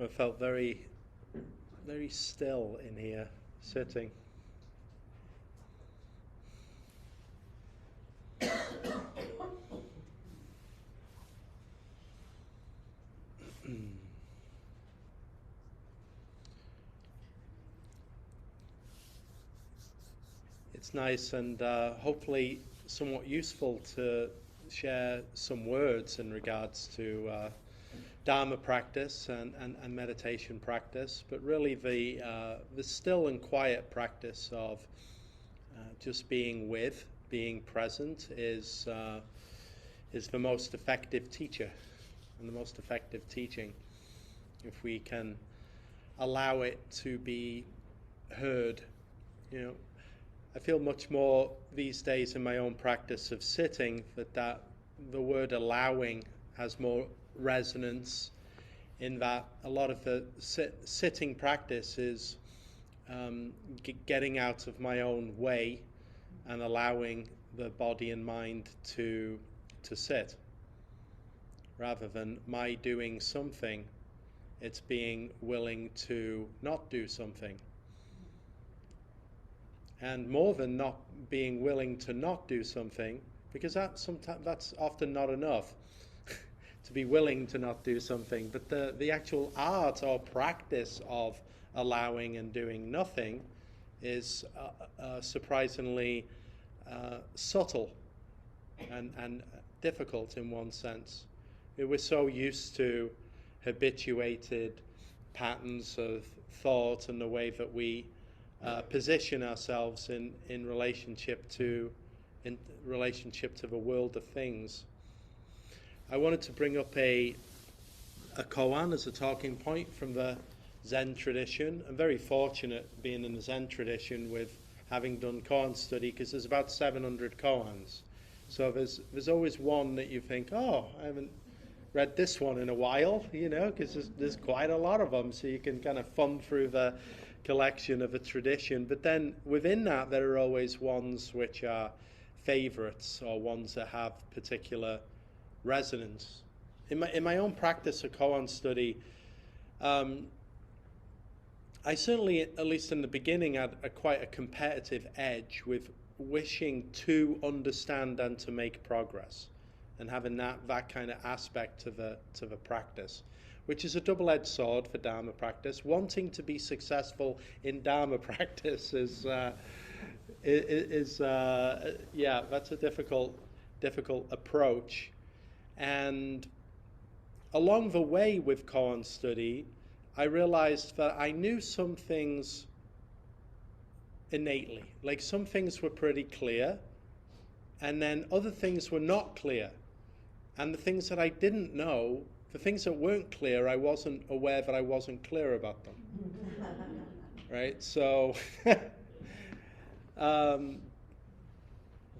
I felt very, very still in here, sitting. It's nice and hopefully somewhat useful to share some words in regards to Dharma practice and meditation practice, but really the still and quiet practice of just being with, being present is the most effective teacher and the most effective teaching. If we can allow it to be heard, I feel much more these days in my own practice of sitting that the word allowing has more resonance, in that a lot of the sitting practice is getting out of my own way and allowing the body and mind to sit. Rather than my doing something, it's being willing to not do something. And more than not being willing to not do something, because that's often not enough to be willing to not do something, but the actual art or practice of allowing and doing nothing is surprisingly subtle and difficult in one sense. We're so used to habituated patterns of thought and the way that we position ourselves in relationship to the world of things. I wanted to bring up a koan as a talking point from the Zen tradition. I'm very fortunate being in the Zen tradition with having done koan study, because there's about 700 koans. So there's always one that you think, oh, I haven't read this one in a while, because there's quite a lot of them, so you can kind of thumb through the collection of a tradition. But then within that, there are always ones which are favorites or ones that have particular resonance. In my own practice of koan study, I certainly, at least in the beginning, had quite a competitive edge with wishing to understand and to make progress, and having that kind of aspect to the practice, which is a double-edged sword for Dharma practice. Wanting to be successful in Dharma practice is that's a difficult approach. And along the way with koan study, I realized that I knew some things innately. Like, some things were pretty clear, and then other things were not clear. And the things that I didn't know, the things that weren't clear, I wasn't aware that I wasn't clear about them. Right? So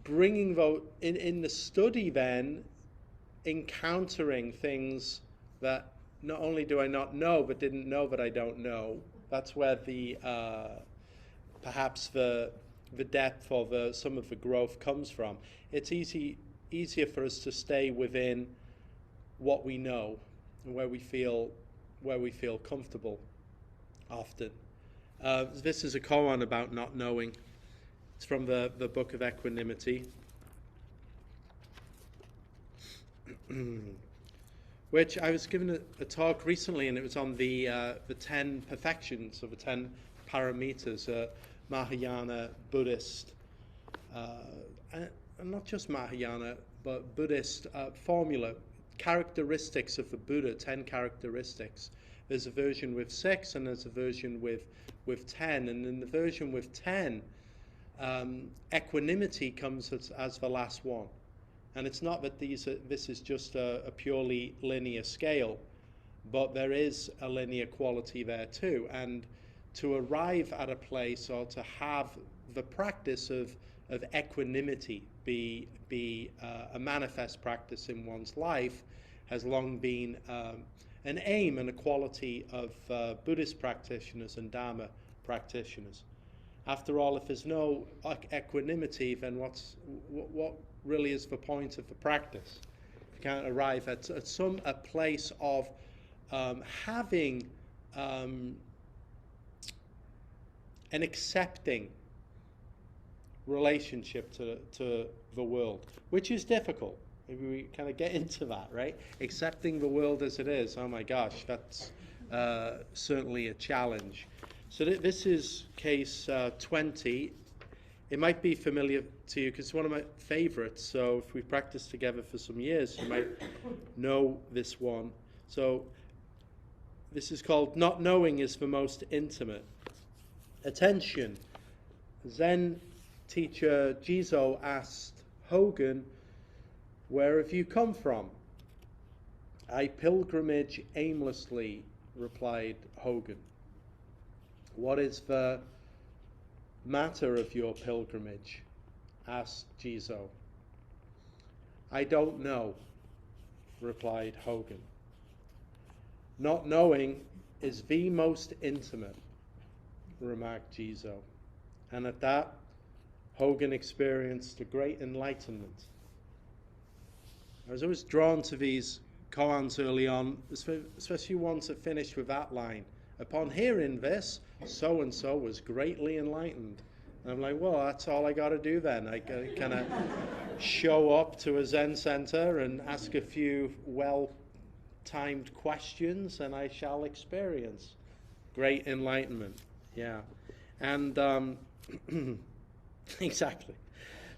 bringing those in the study, then encountering things that not only do I not know, but didn't know that I don't know. That's where the perhaps the depth of some of the growth comes from. It's easier for us to stay within what we know and where we feel comfortable often. This is a koan about not knowing. It's from the Book of Equanimity, which I was given a talk recently, and it was on the 10 perfections, or the 10 paramitas, Mahayana Buddhist, and not just Mahayana, but Buddhist formula, characteristics of the Buddha, 10 characteristics. There's a version with 6, and there's a version with 10. And in the version with 10, equanimity comes as the last one. And it's not that this is just a purely linear scale, but there is a linear quality there too. And to arrive at a place, or to have the practice of equanimity be a manifest practice in one's life, has long been an aim and a quality of Buddhist practitioners and Dharma practitioners. After all, if there's no equanimity, then what really is the point of the practice? You can't arrive at a place of having an accepting relationship to the world, which is difficult. Maybe we kind of get into that, right? Accepting the world as it is. Oh my gosh, that's certainly a challenge. So this is case 20. It might be familiar to you because it's one of my favorites. So if we've practiced together for some years, you might know this one. So this is called Not Knowing is the Most Intimate. Attention. Zen teacher Jizo asked Hogan, "Where have you come from?" "I pilgrimage aimlessly," replied Hogan. "What is the matter of your pilgrimage?" asked Jizo. "I don't know," replied Hogan. "Not knowing is the most intimate," remarked Jizo. And at that, Hogan experienced a great enlightenment. I was always drawn to these koans early on, especially ones that finished with that line. "Upon hearing this, so-and-so was greatly enlightened." And I'm like, well, that's all I got to do then. I kind of show up to a Zen center and ask a few well-timed questions, and I shall experience great enlightenment. Yeah. And exactly.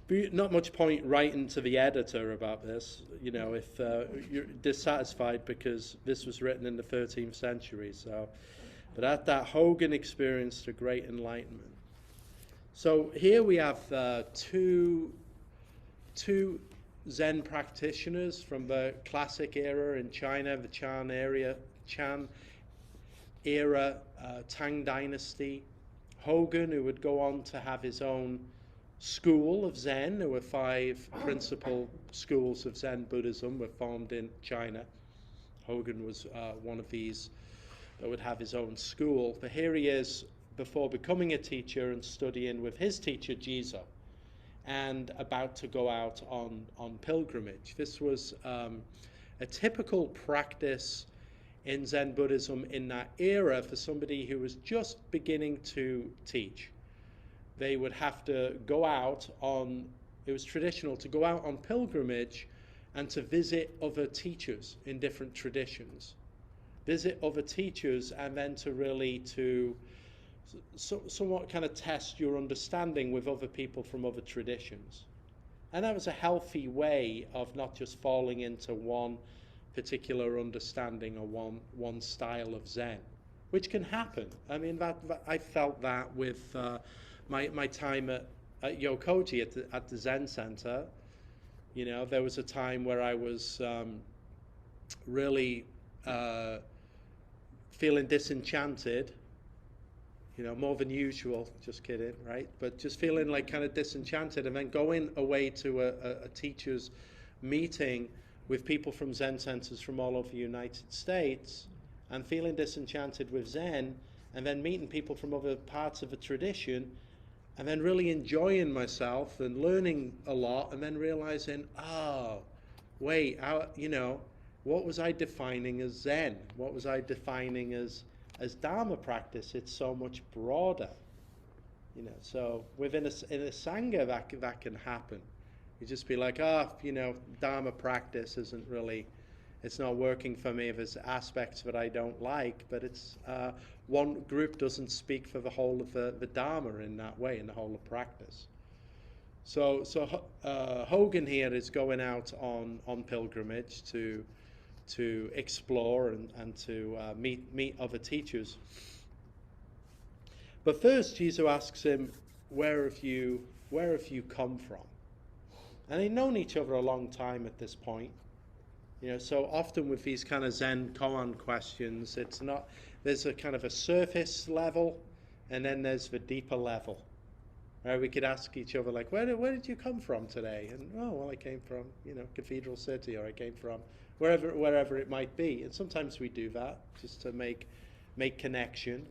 But not much point writing to the editor about this, you know, if you're dissatisfied because this was written in the 13th century. So, but at that, Hogan experienced a great enlightenment. So here we have two Zen practitioners from the classic era in China, the Chan era, Tang Dynasty. Hogan, who would go on to have his own school of Zen. There were 5 principal schools of Zen Buddhism were formed in China. Hogan was one of these that would have his own school. But here he is before becoming a teacher and studying with his teacher Jizo, and about to go out on pilgrimage. This was a typical practice in Zen Buddhism in that era for somebody who was just beginning to teach. They would have to go out on, it was traditional to go out on pilgrimage and to visit other teachers in different traditions. Visit other teachers and then to really somewhat kind of test your understanding with other people from other traditions. And that was a healthy way of not just falling into one particular understanding or one style of Zen, which can happen. I mean, that I felt that with my time at Yokoji at the Zen Center. You know, there was a time where I was really feeling disenchanted, you know, more than usual, just kidding, right? But just feeling like kind of disenchanted, and then going away to a teacher's meeting with people from Zen centers from all over the United States, and feeling disenchanted with Zen, and then meeting people from other parts of the tradition, and then really enjoying myself and learning a lot, and then realizing, oh, wait, you know, what was I defining as Zen? What was I defining as Dharma practice? It's so much broader, you know. So in a sangha, that can happen. You just be like, you know, Dharma practice isn't really, it's not working for me. There's aspects that I don't like, but it's one group doesn't speak for the whole of the Dharma in that way, in the whole of practice. So Hogan here is going out on pilgrimage to explore and to meet other teachers. But first, Jizo asks him, where have you come from? And they've known each other a long time at this point. You know, so often with these kind of Zen koan questions, it's not, there's a kind of a surface level, and then there's the deeper level. Right? We could ask each other, like, where did you come from today? And, oh, well, I came from, you know, Cathedral City, or I came from wherever it might be. And sometimes we do that just to make connection.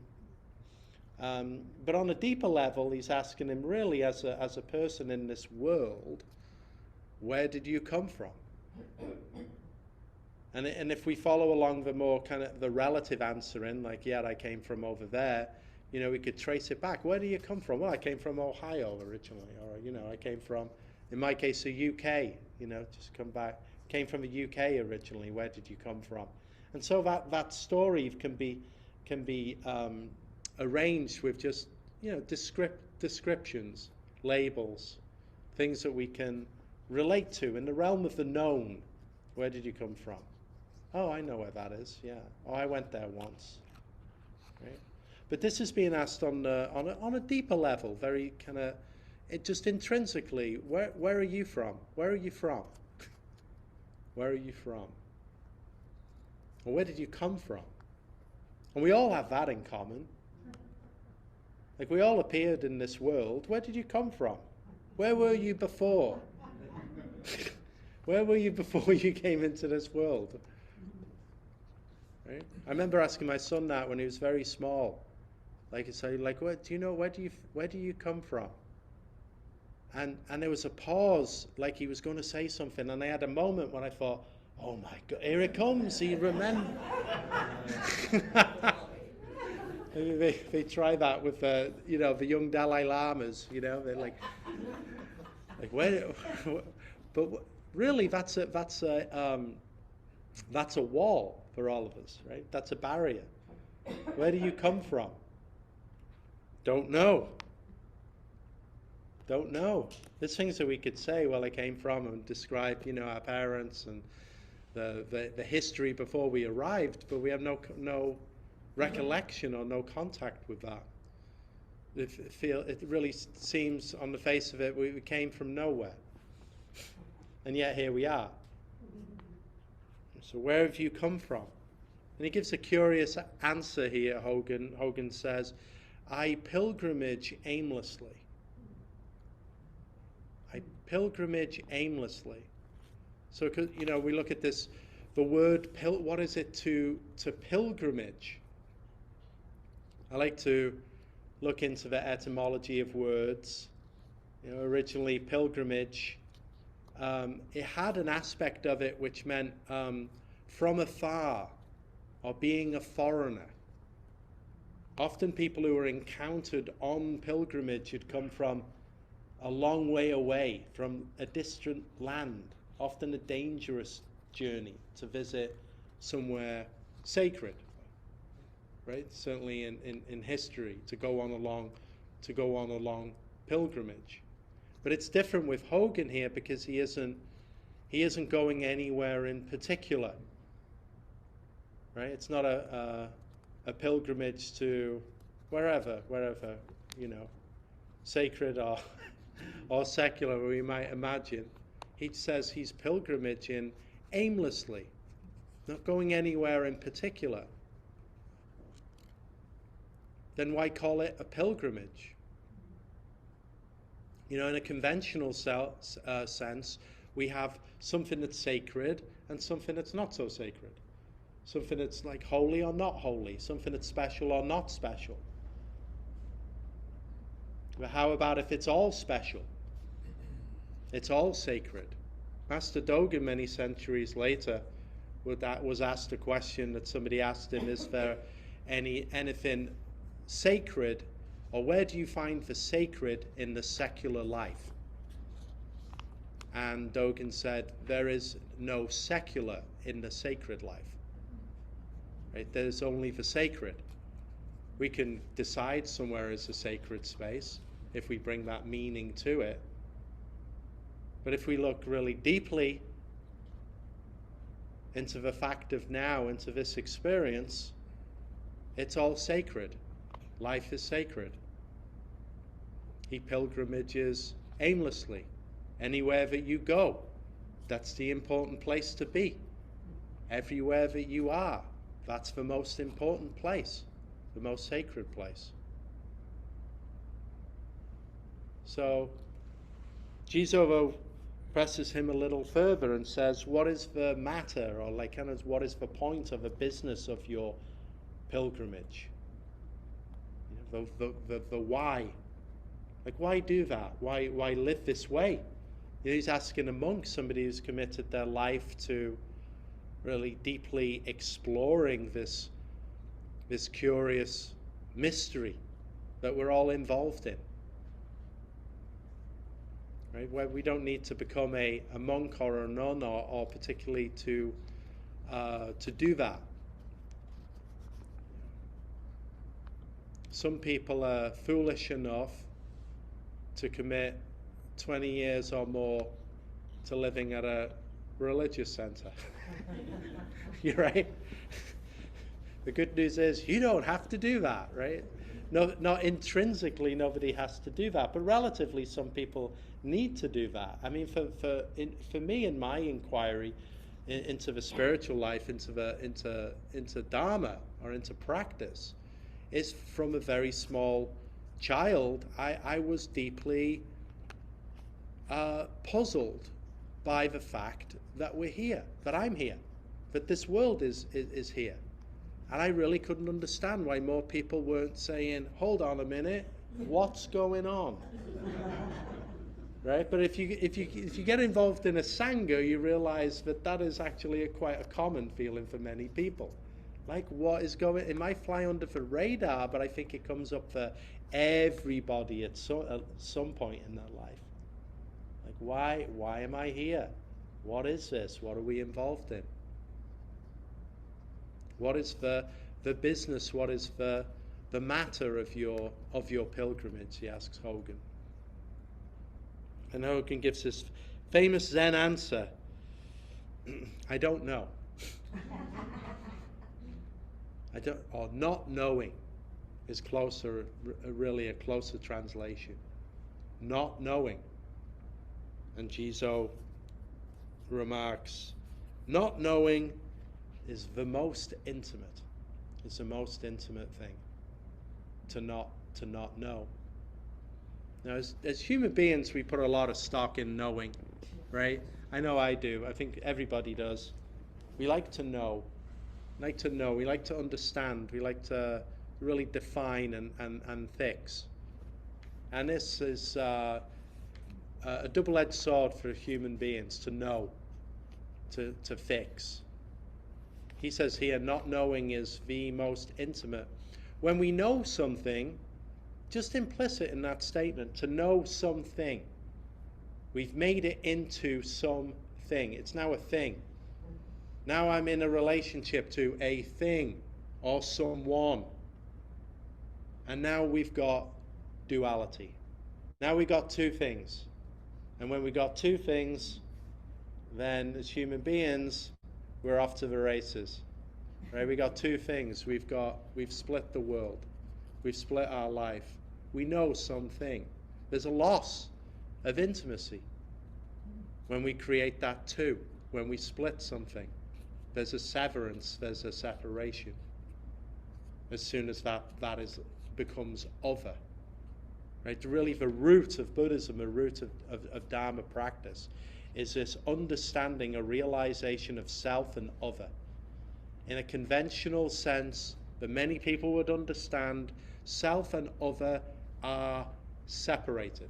But on a deeper level, he's asking him, really, as a person in this world, where did you come from? And if we follow along the more kind of the relative answering, like, yeah, I came from over there, we could trace it back. Where do you come from? Well, I came from Ohio originally, or, I came from, in my case, the UK, just come back. Came from the UK originally. Where did you come from? And so that story can be arranged with just, descriptions, labels, things that we can relate to in the realm of the known. Where did you come from? Oh, I know where that is. Yeah. Oh, I went there once. Right. But this is being asked on a deeper level, very kind of, just intrinsically. Where are you from? Where are you from? Where are you from? Or where did you come from? And we all have that in common. Like, we all appeared in this world. Where did you come from? Where were you before? Where were you before you came into this world? Right? I remember asking my son that when he was very small. Like, what do you know? Where do you come from? And there was a pause, like he was going to say something, and I had a moment when I thought, oh my God, here it comes. He remembered. They try that with the young Dalai Lamas. They're like where? But really, that's a wall for all of us, right? That's a barrier. Where do you come from? Don't know. Don't know. There's things that we could say, well, I came from, and describe, our parents and the history before we arrived, but we have no recollection or no contact with that. It really seems on the face of it, we came from nowhere. And yet here we are. So where have you come from? And he gives a curious answer here, Hogan. Hogan says, I pilgrimage aimlessly. I pilgrimage aimlessly. So, we look at this, the word, what is it to pilgrimage? I like to look into the etymology of words. Originally pilgrimage, it had an aspect of it which meant from afar, or being a foreigner. Often people who were encountered on pilgrimage had come from a long way away, from a distant land, often a dangerous journey to visit somewhere sacred, right? Certainly in history, to go on a long pilgrimage. But it's different with Hogan here, because he isn't going anywhere in particular, right? It's not a pilgrimage to wherever, sacred or secular, we might imagine. He says he's pilgrimaging aimlessly, not going anywhere in particular. Then why call it a pilgrimage? In a conventional sense, we have something that's sacred and something that's not so sacred. Something that's like holy or not holy, something that's special or not special. But how about if it's all special? It's all sacred. Master Dogen, many centuries later, was asked a question that somebody asked him, is there anything sacred, or where do you find the sacred in the secular life? And Dogen said, there is no secular in the sacred life. Right? There's only the sacred. We can decide somewhere is a sacred space if we bring that meaning to it. But if we look really deeply into the fact of now, into this experience, it's all sacred. Life is sacred. He pilgrimages aimlessly. Anywhere that you go, that's the important place to be. Everywhere that you are, that's the most important place, the most sacred place. So, Jizo presses him a little further and says, what is the matter, or what is the point of the business of your pilgrimage? The why. Why do that? Why live this way? He's asking a monk, somebody who's committed their life to really deeply exploring this curious mystery that we're all involved in. Right? Where we don't need to become a monk or a nun or particularly to do that. Some people are foolish enough to commit 20 years or more to living at a religious center. You're right. The good news is you don't have to do that, right? No, not intrinsically, nobody has to do that, but relatively, some people need to do that. I mean, for me, in my inquiry into the spiritual life, into Dharma or into practice, is from a very small child. I was deeply puzzled by the fact that we're here, that I'm here, that this world is here. And I really couldn't understand why more people weren't saying, hold on a minute, what's going on? Right? But if you get involved in a sangha, you realize that is actually quite a common feeling for many people. Like, what is going, it might fly under the radar, but I think it comes up for everybody at some point in their life. Like, why am I here? What is this? What are we involved in? What is the business? What is the matter of your pilgrimage? He asks Hogan. And Hogan gives this famous Zen answer: I don't know. I don't, or not knowing is really a closer translation. Not knowing. And Jizo remarks, not knowing is the most intimate. It's the most intimate thing, to not know. Now, as human beings, we put a lot of stock in knowing, right? I know I do. I think everybody does. We like to know. We like to understand. We like to really define and fix. And this is a double-edged sword for human beings, to know, to fix. He says here, not knowing is the most intimate. When we know something, just implicit in that statement, to know something, we've made it into something. It's now a thing. Now I'm in a relationship to a thing or someone. And now we've got duality. Now we got two things. And when we got two things, then as human beings, we're off to the races. Right? We got two things. We've split the world. We've split our life. We know something. There's a loss of intimacy when we create that two, when we split something. There's a severance, there's a separation. As soon as that becomes other. Right? Really the root of Buddhism, the root of Dharma practice, is this understanding, a realization of self and other. In a conventional sense that many people would understand, self and other are separated.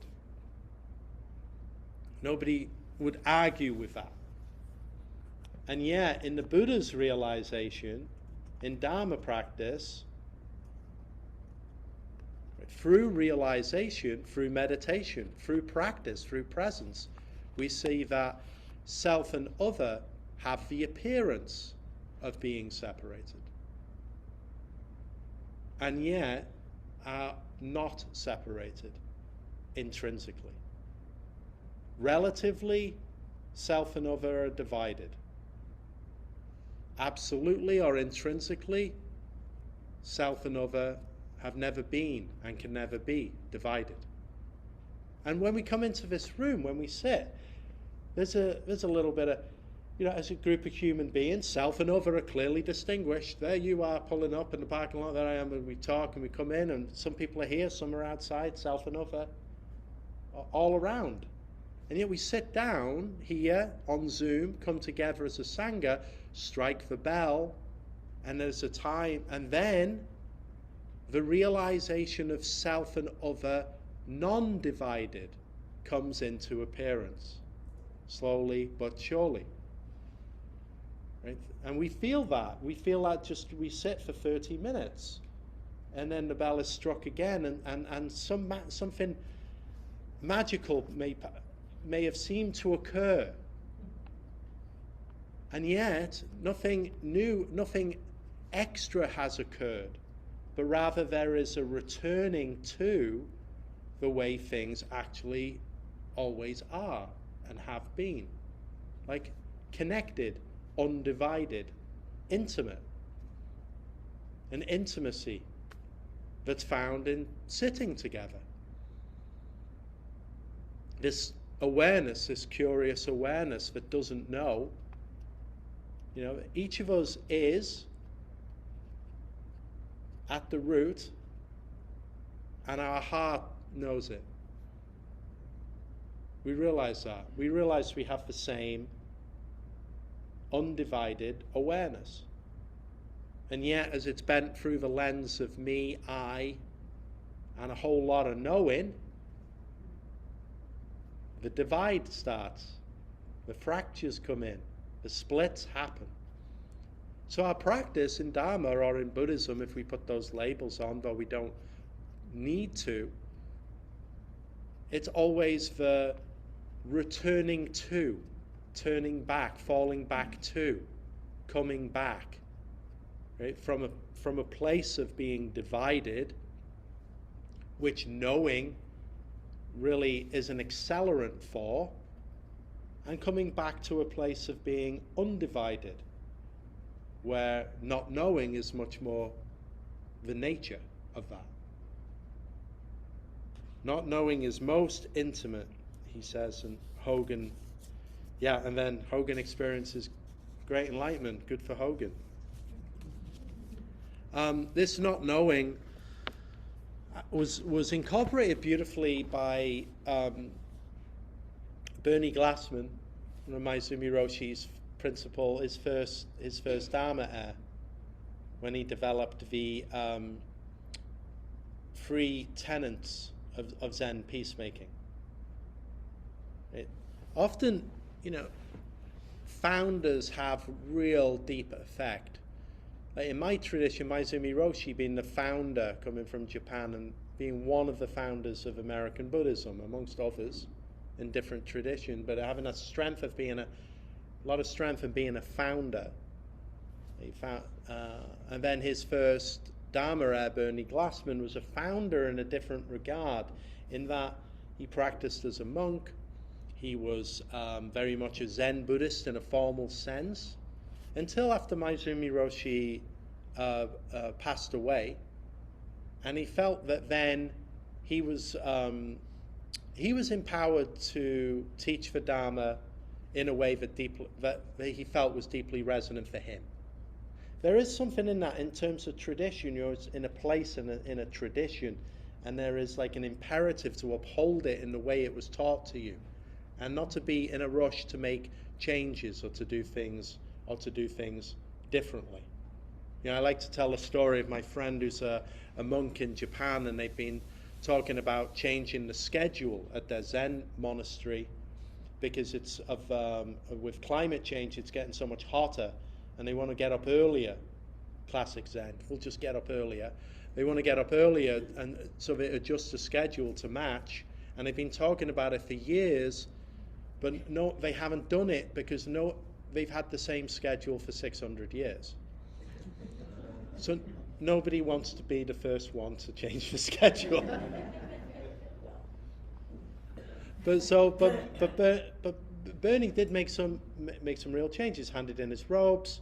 Nobody would argue with that. And yet, in the Buddha's realization, in Dharma practice, through realization, through meditation, through practice, through presence, we see that self and other have the appearance of being separated, and yet are not separated intrinsically. Relatively, self and other are divided. Absolutely or intrinsically, self and other have never been and can never be divided. And when we come into this room, when we sit, there's a little bit of, as a group of human beings, self and other are clearly distinguished. There you are pulling up in the parking lot, there I am, and we talk and we come in, and some people are here, some are outside, self and other, all around. And yet we sit down here on Zoom, come together as a sangha, strike the bell, and there's a time, and then the realization of self and other non-divided comes into appearance, slowly but surely. right? And we feel that. We feel that we sit for 30 minutes and then the bell is struck again, and something magical may have seemed to occur. And yet, nothing new, nothing extra has occurred, but rather there is a returning to the way things actually always are and have been. Like connected, undivided, intimate. An intimacy that's found in sitting together. This awareness, this curious awareness that doesn't know. You know, each of us is at the root, and our heart knows it. We realize that. We realize we have the same undivided awareness. And yet, as it's bent through the lens of me, I, and a whole lot of knowing, the divide starts. The fractures come in. The splits happen. So our practice in Dharma or in Buddhism, if we put those labels on, though we don't need to, it's always the returning to, turning back, falling back to, coming back, right? From a place of being divided, which knowing really is an accelerant for, and coming back to a place of being undivided, where not knowing is much more the nature of that. Not knowing is most intimate, he says, and Hogan, and then Hogan experiences great enlightenment. Good for Hogan. This not knowing was incorporated beautifully by Bernie Glassman, one of Maizumi Roshi's principal, his first Dharma air, when he developed the 3 tenets of Zen peacemaking. Often, founders have real deep effect. In my tradition, Maizumi Roshi being the founder, coming from Japan and being one of the founders of American Buddhism, amongst others, in different traditions, but having a strength of being a lot of strength in being a founder. And then his first Dharma heir, Bernie Glassman, was a founder in a different regard, in that he practiced as a monk. He was very much a Zen Buddhist in a formal sense, until after Maizumi Roshi passed away, and he felt that then he was empowered to teach the Dharma in a way that he felt was deeply resonant for him. There is something in that in terms of tradition. You're in a place, in a tradition, and there is like an imperative to uphold it in the way it was taught to you, and not to be in a rush to make changes or to do things differently. I like to tell a story of my friend who's a monk in Japan, and they've been talking about changing the schedule at their Zen monastery because it's with climate change, it's getting so much hotter, and they want to get up earlier. Classic Zen, we'll just get up earlier. They want to get up earlier, and so they adjust the schedule to match, and they've been talking about it for years, but no, they haven't done it because they've had the same schedule for 600 years. So nobody wants to be the first one to change the schedule. But Bernie did make some real changes. Handed in his robes,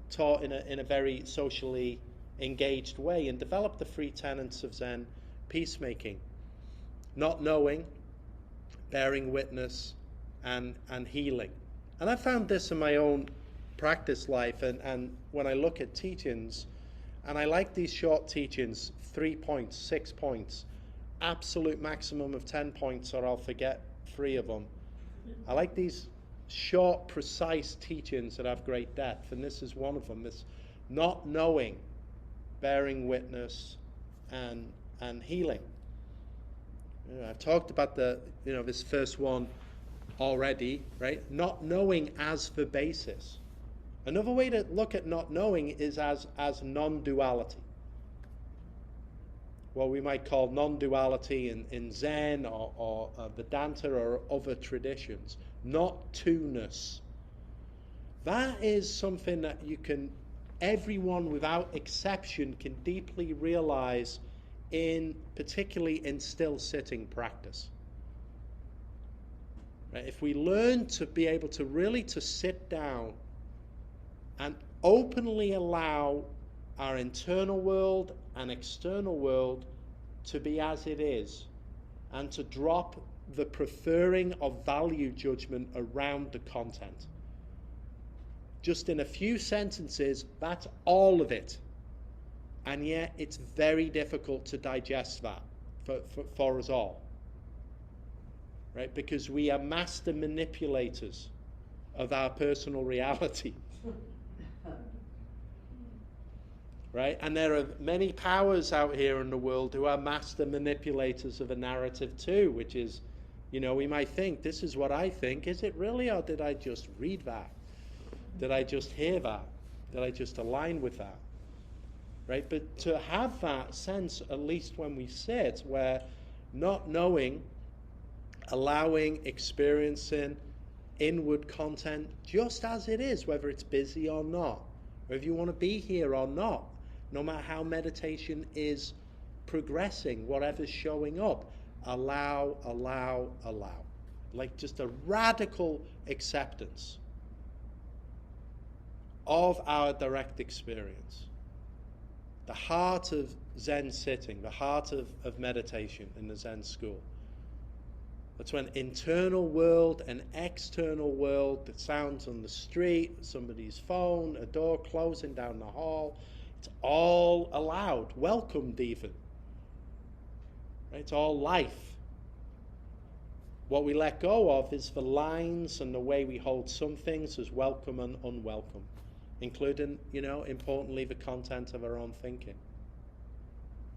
taught in a very socially engaged way, and developed the 3 tenets of Zen peacemaking: not knowing, bearing witness, and healing. And I found this in my own practice life, and when I look at teachings, and I like these short teachings, 3 points, 6 points, absolute maximum of 10 points, or I'll forget 3 of them. I like these short, precise teachings that have great depth, and this is one of them. This not knowing, bearing witness, and healing. I've talked about this first one already, right? Not knowing as the basis. Another way to look at not knowing is as non-duality. What we might call non-duality in Zen or Vedanta or other traditions. Not two-ness. That is something that everyone without exception can deeply realize particularly in still sitting practice. Right? If we learn to be able to really to sit down and openly allow our internal world and external world to be as it is, and to drop the preferring of value judgment around the content. Just in a few sentences, that's all of it. And yet it's very difficult to digest that for us all. Right? Because we are master manipulators of our personal reality. Right? And there are many powers out here in the world who are master manipulators of a narrative too, which is, we might think, this is what I think. Is it really, or did I just read that? Did I just hear that? Did I just align with that? Right? But to have that sense, at least when we sit, where not knowing, allowing, experiencing inward content just as it is, whether it's busy or not, whether you want to be here or not, no matter how meditation is progressing, whatever's showing up, allow. Like just a radical acceptance of our direct experience. The heart of Zen sitting, the heart of meditation in the Zen school. That's when internal world and external world, the sounds on the street, somebody's phone, a door closing down the hall, it's all allowed, welcomed even. Right? It's all life. What we let go of is the lines and the way we hold some things as welcome and unwelcome, including, importantly, the content of our own thinking.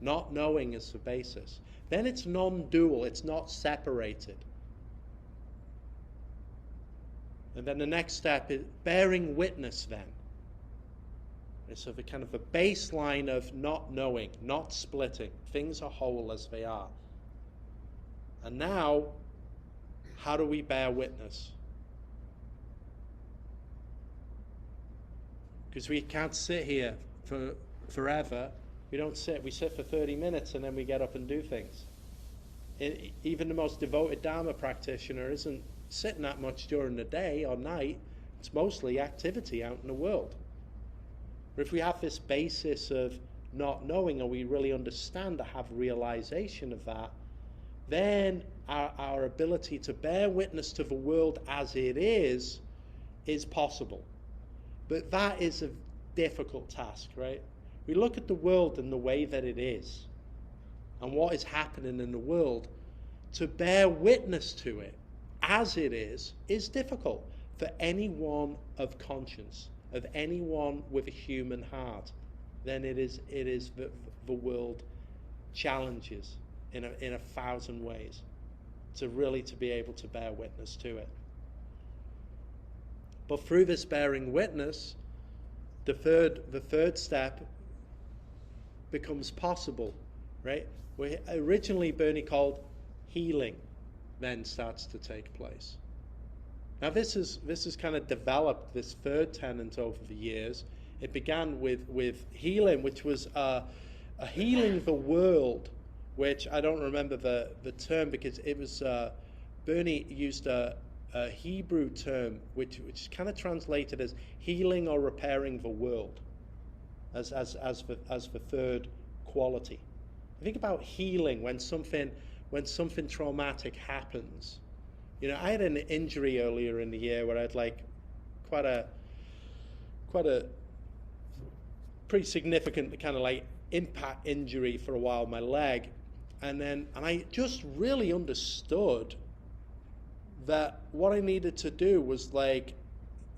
Not knowing is the basis. Then it's non-dual, it's not separated. And then the next step is bearing witness then. So the kind of a baseline of not knowing, not splitting. Things are whole as they are. And now, how do we bear witness? Because we can't sit here for forever. We don't sit. We sit for 30 minutes and then we get up and do things. Even the most devoted Dharma practitioner isn't sitting that much during the day or night. It's mostly activity out in the world. But if we have this basis of not knowing, or we really understand to have realization of that, then our ability to bear witness to the world as it is possible. But that is a difficult task, right? We look at the world in the way that it is, and what is happening in the world. To bear witness to it as it is difficult for anyone of conscience, of anyone with a human heart. Then it is the world challenges in a 1,000 ways to be able to bear witness to it. But through this bearing witness, the third step becomes possible, right? Where originally Bernie called healing then starts to take place. Now this is kind of developed, this third tenet over the years. It began with healing, which was a healing the world, which I don't remember the term because it was Bernie used a Hebrew term which is kind of translated as healing or repairing the world as the third quality. I think about healing when something traumatic happens. I had an injury earlier in the year where I had like quite a pretty significant kind of like impact injury for a while, my leg, and I just really understood that what I needed to do was like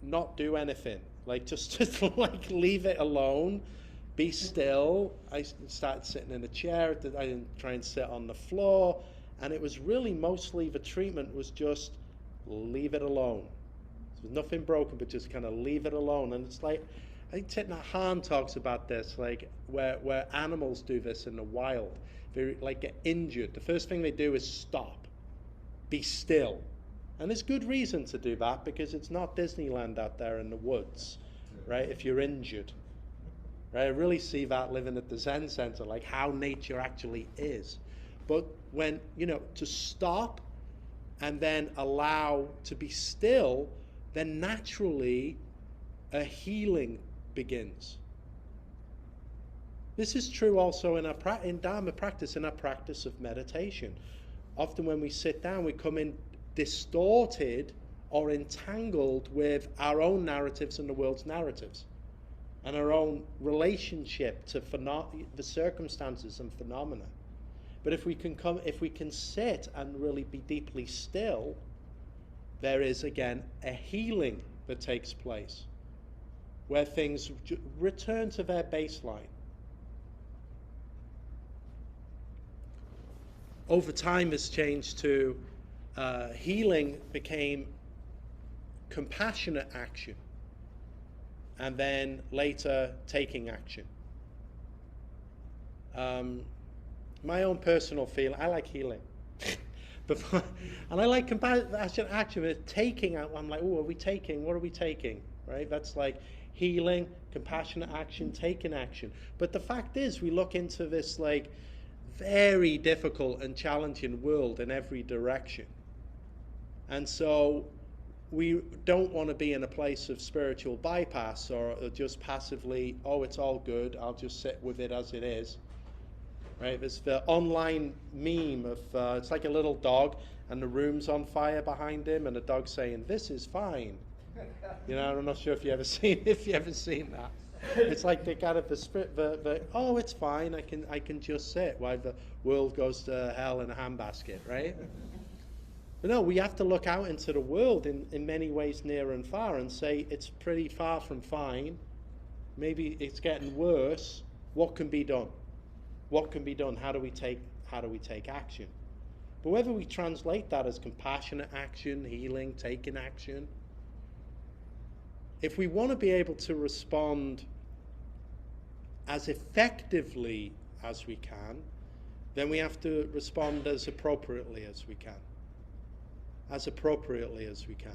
not do anything, like just like leave it alone, be still. I started sitting in a chair. I didn't try and sit on the floor. And it was really mostly the treatment was just leave it alone. So there's nothing broken, but just kind of leave it alone. And it's like, I think Thich Nhat Hanh talks about this, like where animals do this in the wild. They like get injured. The first thing they do is stop, be still. And there's good reason to do that, because it's not Disneyland out there in the woods, right? If you're injured, right? I really see that living at the Zen Center, like how nature actually is. But when, to stop and then allow to be still, then naturally a healing begins. This is true also in Dharma practice, in our practice of meditation. Often when we sit down, we come in distorted or entangled with our own narratives and the world's narratives, and our own relationship to the circumstances and phenomena. But if we can sit and really be deeply still, there is again a healing that takes place, where things return to their baseline. Over time, this changed to healing became compassionate action, and then later taking action. My own personal feeling, I like healing. And I like compassionate action, but taking, I'm like, oh, are we taking? What are we taking? Right? That's like healing, compassionate action, taking action. But the fact is, we look into this like very difficult and challenging world in every direction. And so we don't want to be in a place of spiritual bypass or just passively, oh, it's all good, I'll just sit with it as it is. Right? There's the online meme of, it's like a little dog and the room's on fire behind him and the dog's saying, this is fine. I'm not sure if you ever seen that. It's like they got at the spirit, oh, it's fine, I can just sit while the world goes to hell in a handbasket, right? But no, we have to look out into the world in many ways, near and far, and say it's pretty far from fine. Maybe it's getting worse. What can be done? What can be done? How do we take action? But whether we translate that as compassionate action, healing, taking action, if we want to be able to respond as effectively as we can, then we have to respond as appropriately as we can. As appropriately as we can.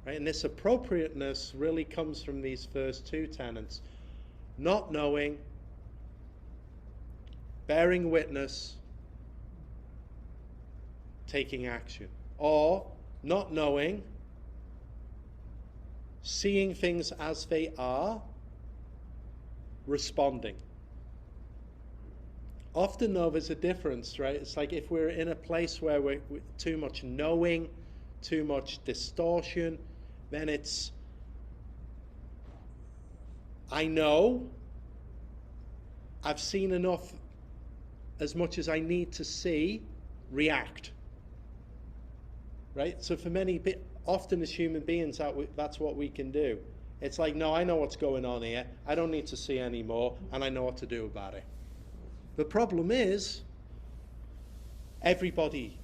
Right? And this appropriateness really comes from these first two tenets. Not knowing, bearing witness, taking action. Or not knowing, seeing things as they are, responding. Often, though, there's a difference, right? It's like if we're in a place where we're too much knowing, too much distortion, then it's, I know, I've seen enough, as much as I need to see, react. Right? So for many, often as human beings, that's what we can do. It's like, no, I know what's going on here. I don't need to see anymore, and I know what to do about it. The problem is, everybody,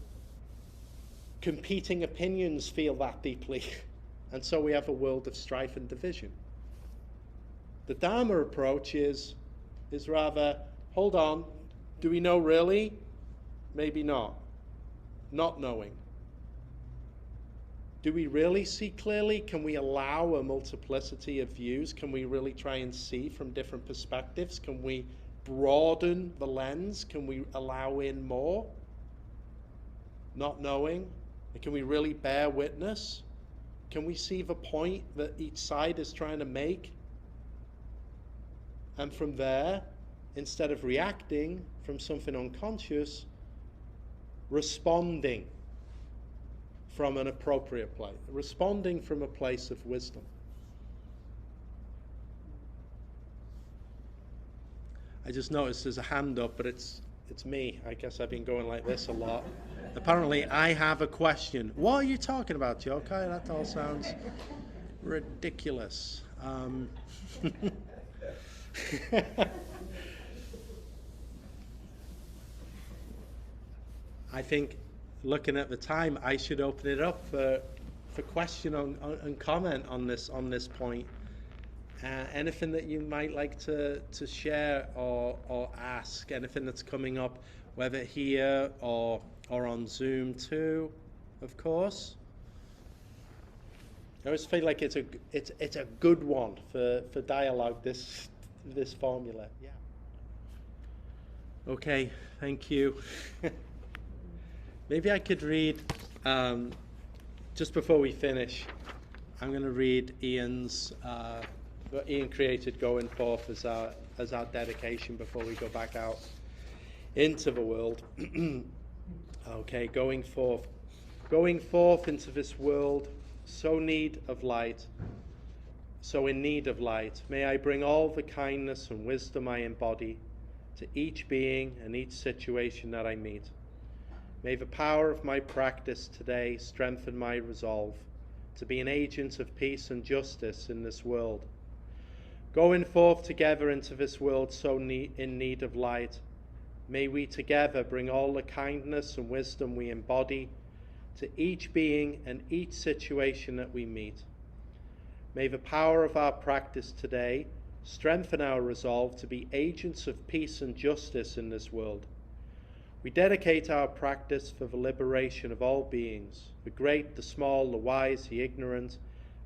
competing opinions feel that deeply, and so we have a world of strife and division. The Dharma approach is rather, hold on, do we know really? Maybe not. Not knowing. Do we really see clearly? Can we allow a multiplicity of views? Can we really try and see from different perspectives? Can we broaden the lens? Can we allow in more? Not knowing. Can we really bear witness? Can we see the point that each side is trying to make? And from there, instead of reacting from something unconscious, responding from an appropriate place, responding from a place of wisdom. I just noticed there's a hand up, but it's me. I guess I've been going like this a lot. Apparently, I have a question. What are you talking about, Jokai? That all sounds ridiculous. I think, looking at the time, I should open it up for for question and comment on this point. Anything that you might like to share or ask, anything that's coming up, whether here or on Zoom too, of course. I always feel like it's a good one for dialogue, this formula. Yeah. Okay, thank you. Maybe I could read, just before we finish, I'm going to read Ian's, what Ian created going forth as our dedication before we go back out into the world. Okay, going forth into this world, so in need of light, may I bring all the kindness and wisdom I embody to each being and each situation that I meet. May the power of my practice today strengthen my resolve to be an agent of peace and justice in this world. Going forth together into this world so in need of light, may we together bring all the kindness and wisdom we embody to each being and each situation that we meet. May the power of our practice today strengthen our resolve to be agents of peace and justice in this world. We dedicate our practice for the liberation of all beings, the great, the small, the wise, the ignorant,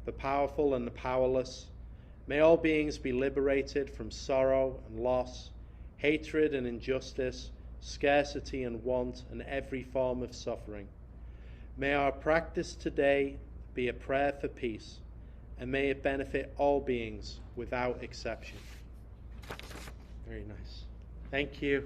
the powerful and the powerless. May all beings be liberated from sorrow and loss, hatred and injustice, scarcity and want, and every form of suffering. May our practice today be a prayer for peace, and may it benefit all beings without exception. Very nice. Thank you.